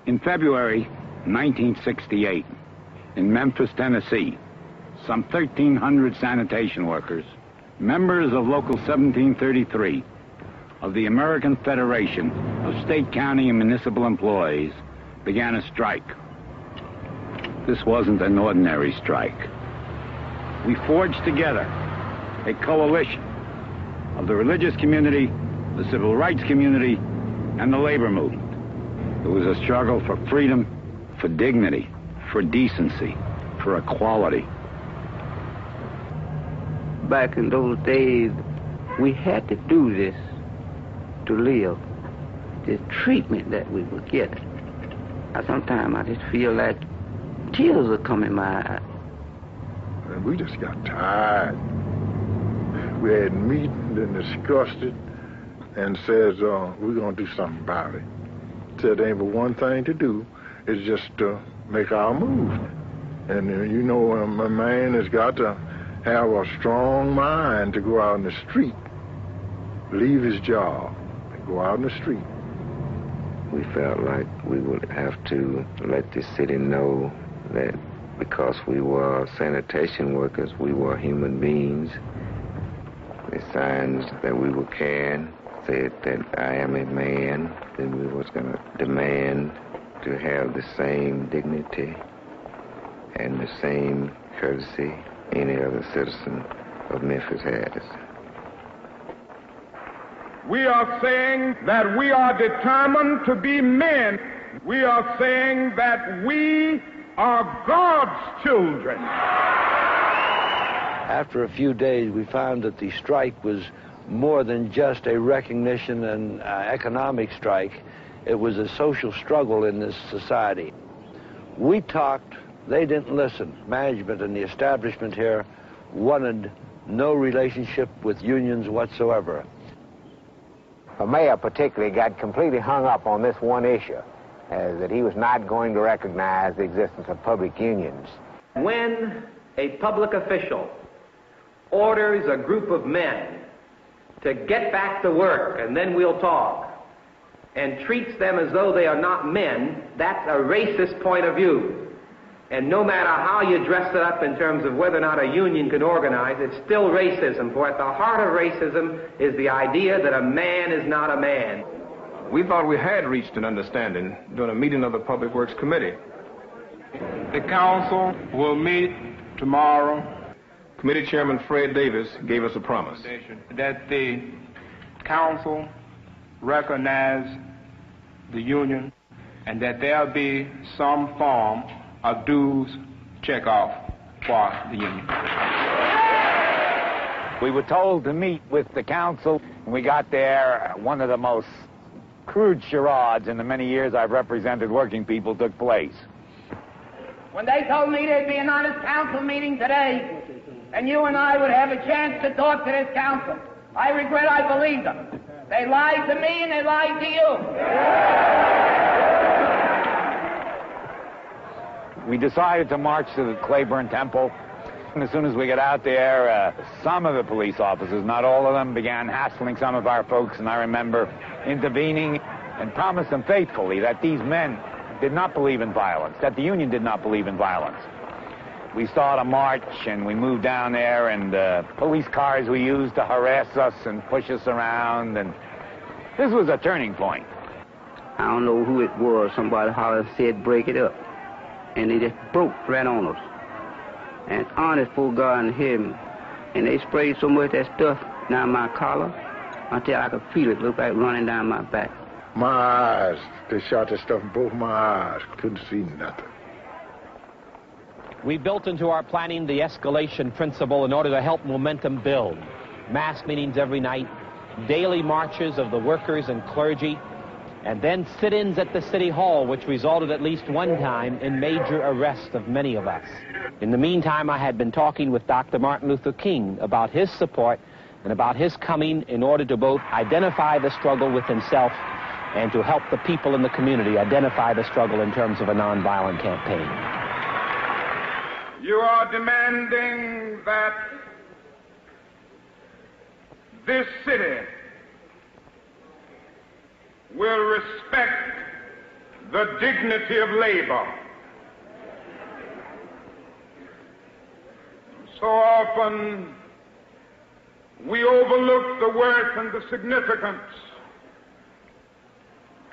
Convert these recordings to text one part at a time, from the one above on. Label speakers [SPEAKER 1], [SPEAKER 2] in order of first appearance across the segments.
[SPEAKER 1] In February 1968, in Memphis, Tennessee, some 1,300 sanitation workers, members of Local 1733 of the American Federation of State, County, and Municipal Employees, began a strike. This wasn't an ordinary strike. We forged together a coalition of the religious community, the civil rights community, and the labor movement. It was a struggle for freedom, for dignity, for decency, for equality.
[SPEAKER 2] Back in those days, we had to do this to live. The treatment that we were getting. Sometimes I just feel like tears are coming my eyes.
[SPEAKER 3] And we just got tired. We had meetings and discussed it and said, we're going to do something about it. Said there ain't but one thing to do, is just to make our move. And you know, a man has got to have a strong mind to go out in the street, leave his job, and go out in the street.
[SPEAKER 2] We felt like we would have to let the city know that because we were sanitation workers, we were human beings. The signs that we were carrying said that I am a man, then we was going to demand to have the same dignity and the same courtesy any other citizen of Memphis has.
[SPEAKER 4] We are saying that we are determined to be men. We are saying that we are God's children.
[SPEAKER 5] After a few days, we found that the strike was more than just a recognition and economic strike. It was a social struggle in this society. We talked, they didn't listen. Management and the establishment here wanted no relationship with unions whatsoever.
[SPEAKER 6] The mayor particularly got completely hung up on this one issue, that he was not going to recognize the existence of public unions.
[SPEAKER 7] When a public official orders a group of men to get back to work and then we'll talk, and treats them as though they are not men, that's a racist point of view. And no matter how you dress it up in terms of whether or not a union can organize, it's still racism. For at the heart of racism is the idea that a man is not a man.
[SPEAKER 8] We thought we had reached an understanding during a meeting of the Public Works Committee.
[SPEAKER 4] The council will meet tomorrow.
[SPEAKER 8] Committee Chairman Fred Davis gave us a promise.
[SPEAKER 4] That the council recognize the union and that there'll be some form of dues checkoff for the union.
[SPEAKER 1] We were told to meet with the council. When we got there, one of the most crude charades in the many years I've represented working people took place.
[SPEAKER 9] When they told me there'd be an honest council meeting today, and you and I would have a chance to talk to this council, I regret I believed them. They lied to me and they lied to you.
[SPEAKER 1] We decided to march to the Claiborne Temple. And as soon as we got out there, some of the police officers, not all of them, began hassling some of our folks, and I remember intervening and promised them faithfully that these men did not believe in violence, that the union did not believe in violence. We started a march, and we moved down there, and police cars we used to harass us and push us around, and this was a turning point.
[SPEAKER 2] I don't know who it was. Somebody hollered and said, break it up. And they just broke right on us. And honest for God in heaven. And they sprayed so much that stuff down my collar until I could feel it look like running down my back.
[SPEAKER 3] My eyes, they shot that stuff in both my eyes. Couldn't see nothing.
[SPEAKER 10] We built into our planning the escalation principle in order to help momentum build. Mass meetings every night, daily marches of the workers and clergy, and then sit-ins at the City Hall, which resulted at least one time in major arrest of many of us. In the meantime, I had been talking with Dr. Martin Luther King about his support and about his coming in order to both identify the struggle with himself and to help the people in the community identify the struggle in terms of a nonviolent campaign.
[SPEAKER 4] You are demanding that this city will respect the dignity of labor. So often we overlook the worth and the significance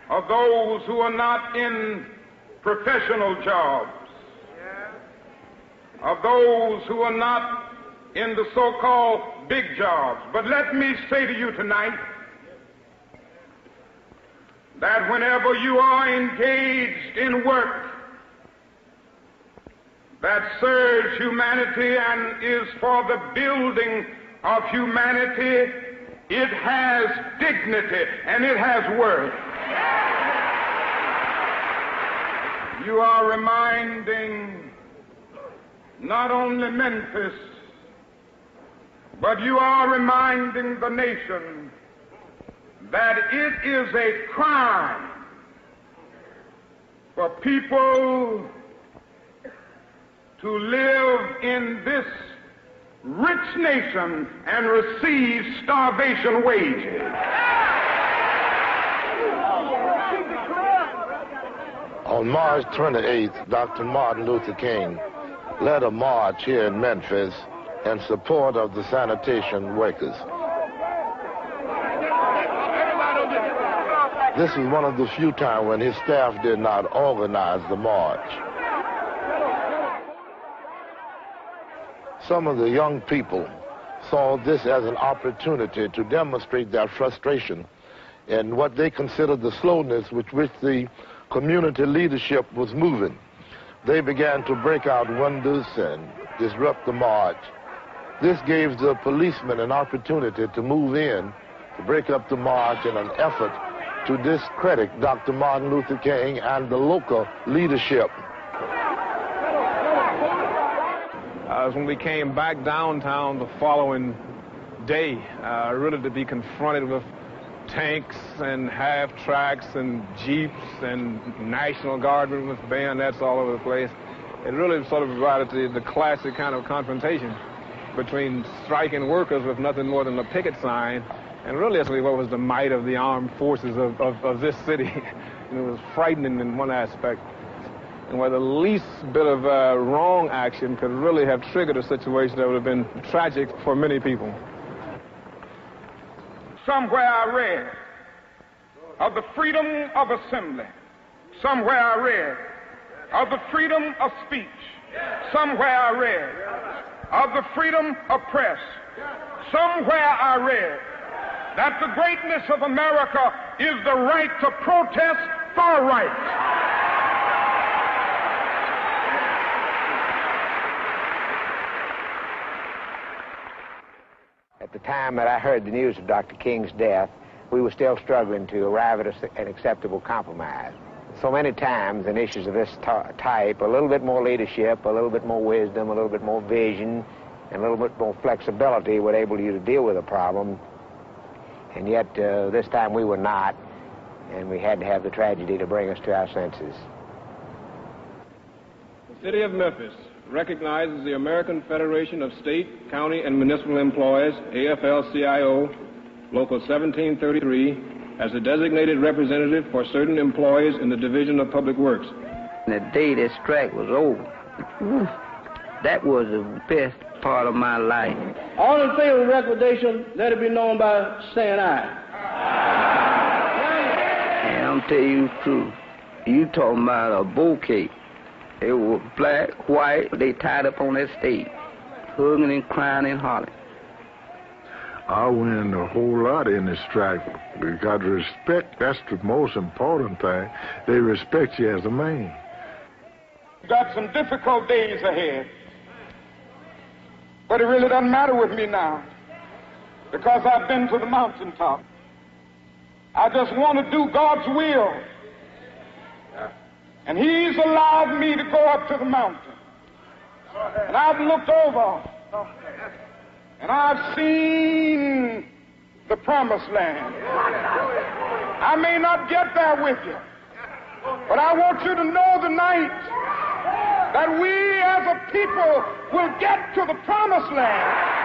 [SPEAKER 4] of those who are not in professional jobs, of those who are not in the so-called big jobs. But let me say to you tonight that whenever you are engaged in work that serves humanity and is for the building of humanity, it has dignity and it has worth. You are reminding not only Memphis, but you are reminding the nation that it is a crime for people to live in this rich nation and receive starvation wages.
[SPEAKER 11] On March 28th, Dr. Martin Luther King led a march here in Memphis in support of the sanitation workers. This is one of the few times when his staff did not organize the march. Some of the young people saw this as an opportunity to demonstrate their frustration in what they considered the slowness with which the community leadership was moving. They began to break out windows and disrupt the march. This gave the policemen an opportunity to move in, to break up the march in an effort to discredit Dr. Martin Luther King and the local leadership.
[SPEAKER 8] When we came back downtown the following day, really to be confronted with tanks and half-tracks and jeeps and National Guardmen with bayonets all over the place, it really sort of provided the classic kind of confrontation between striking workers with nothing more than a picket sign and really what was the might of the armed forces of this city. And it was frightening in one aspect, and where the least bit of wrong action could really have triggered a situation that would have been tragic for many people.
[SPEAKER 4] Somewhere I read of the freedom of assembly. Somewhere I read of the freedom of speech. Somewhere I read of the freedom of press. Somewhere I read that the greatness of America is the right to protest for rights.
[SPEAKER 6] At the time that I heard the news of Dr. King's death, we were still struggling to arrive at an acceptable compromise. So many times in issues of this type, a little bit more leadership, a little bit more wisdom, a little bit more vision, and a little bit more flexibility would enable you to deal with a problem. And yet this time we were not, and we had to have the tragedy to bring us to our senses.
[SPEAKER 8] The City of Memphis recognizes the American Federation of State, County, and Municipal Employees, AFL-CIO, Local 1733, as a designated representative for certain employees in the Division of Public Works.
[SPEAKER 12] The day that strike was over, that was the best part of my life.
[SPEAKER 13] All in favor of recordation, let it be known by saying aye.
[SPEAKER 12] And I'm telling you the truth, you talking about a bouquet. They were black, white, they tied up on that stage, hugging and crying and hollering.
[SPEAKER 3] I win a whole lot in this strike because respect, that's the most important thing. They respect you as a man.
[SPEAKER 4] We've got some difficult days ahead, but it really doesn't matter with me now because I've been to the mountaintop. I just want to do God's will. And He's allowed me to go up to the mountain. And I've looked over, and I've seen the promised land. I may not get there with you, but I want you to know tonight that we as a people will get to the promised land.